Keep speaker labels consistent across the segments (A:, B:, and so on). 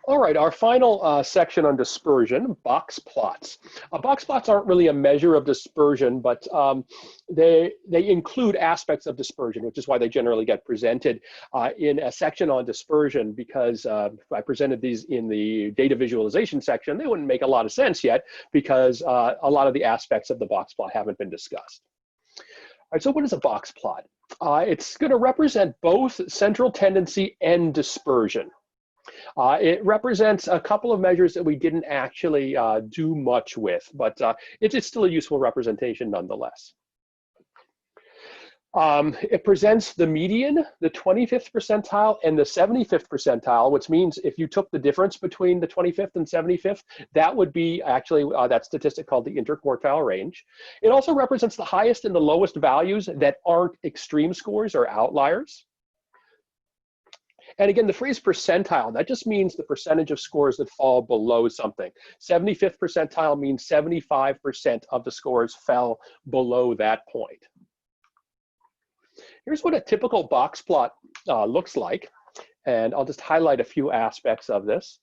A: All right, our final section on dispersion, box plots. Box plots aren't really a measure of dispersion, but they include aspects of dispersion, which is why they generally get presented in a section on dispersion, because if I presented these in the data visualization section, they wouldn't make a lot of sense yet, because a lot of the aspects of the box plot haven't been discussed. All right, so what is a box plot? It's going to represent both central tendency and dispersion. It represents a couple of measures that we didn't actually do much with, but it's still a useful representation nonetheless. It presents the median, the 25th percentile, and the 75th percentile, which means if you took the difference between the 25th and 75th, that would be actually that statistic called the interquartile range. It also represents the highest and the lowest values that aren't extreme scores or outliers. And again, the phrase percentile, that just means the percentage of scores that fall below something. 75th percentile means 75% of the scores fell below that point. Here's what a typical box plot looks like. And I'll just highlight a few aspects of this.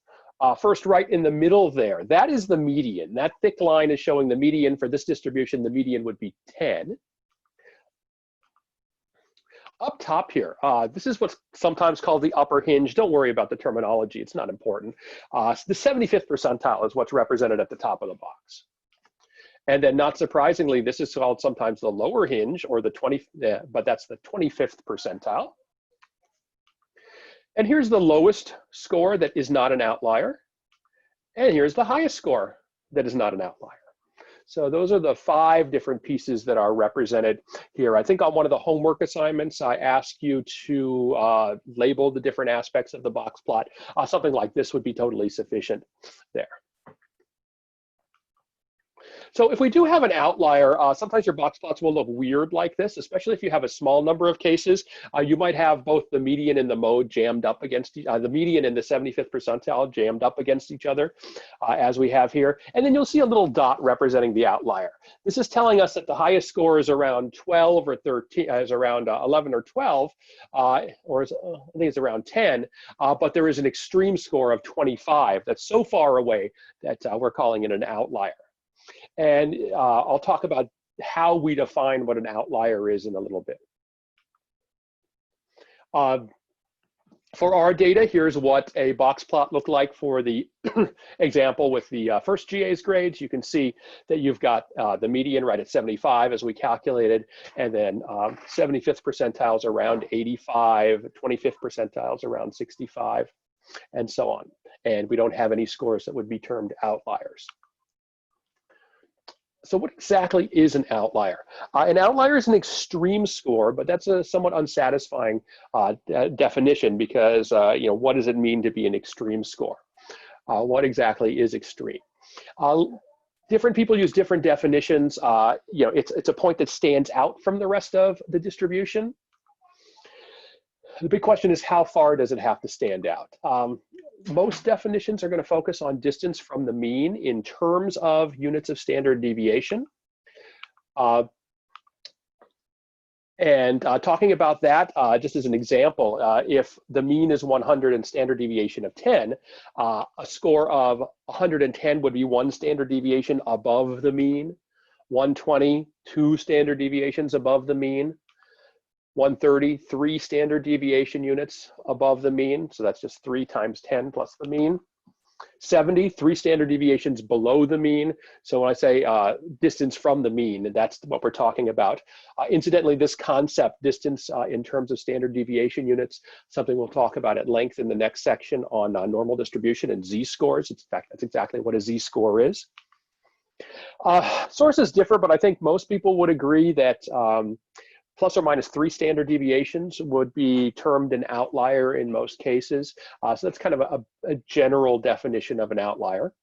A: First, right in the middle there, that is the median. That thick line is showing the median. For this distribution, the median would be 10. Up top here, this is what's sometimes called the upper hinge. Don't worry about the terminology, it's not important. The 75th percentile is what's represented at the top of the box. And then not surprisingly, this is called sometimes the lower hinge, or the 20, but that's the 25th percentile. And here's the lowest score that is not an outlier. And here's the highest score that is not an outlier. So those are the 5 different pieces that are represented here. I think on one of the homework assignments, I asked you to label the different aspects of the box plot. Something like this would be totally sufficient there. So if we do have an outlier, sometimes your box plots will look weird like this, especially if you have a small number of cases. You might have both the median and the mode jammed up against the median and the 75th percentile jammed up against each other, as we have here. And then you'll see a little dot representing the outlier. This is telling us that the highest score is around 12 or 13, is around 11 or 12, or is, I think it's around 10, but there is an extreme score of 25 that's so far away that we're calling it an outlier. And I'll talk about how we define what an outlier is in a little bit. For our data, here's what a box plot looked like for the example with the first GA's grades. You can see that you've got the median right at 75 as we calculated, and then 75th percentiles around 85, 25th percentiles around 65, and so on. And we don't have any scores that would be termed outliers. So what exactly is an outlier? An outlier is an extreme score, but that's a somewhat unsatisfying definition because, what does it mean to be an extreme score? What exactly is extreme? Different people use different definitions. It's a point that stands out from the rest of the distribution. The big question is, how far does it have to stand out? Most definitions are going to focus on distance from the mean in terms of units of standard deviation. Talking about that, just as an example, if the mean is 100 and standard deviation of 10, a score of 110 would be 1 standard deviation above the mean, 120, 2 standard deviations above the mean, 130, 3 standard deviation units above the mean. So that's just 3 times 10 plus the mean. 70, 3 standard deviations below the mean. So when I say distance from the mean, that's what we're talking about. Incidentally, this concept, distance in terms of standard deviation units, something we'll talk about at length in the next section on normal distribution and z-scores. In fact, that's exactly what a z-score is. Sources differ, but I think most people would agree that plus or minus 3 standard deviations would be termed an outlier in most cases. So that's kind of a general definition of an outlier.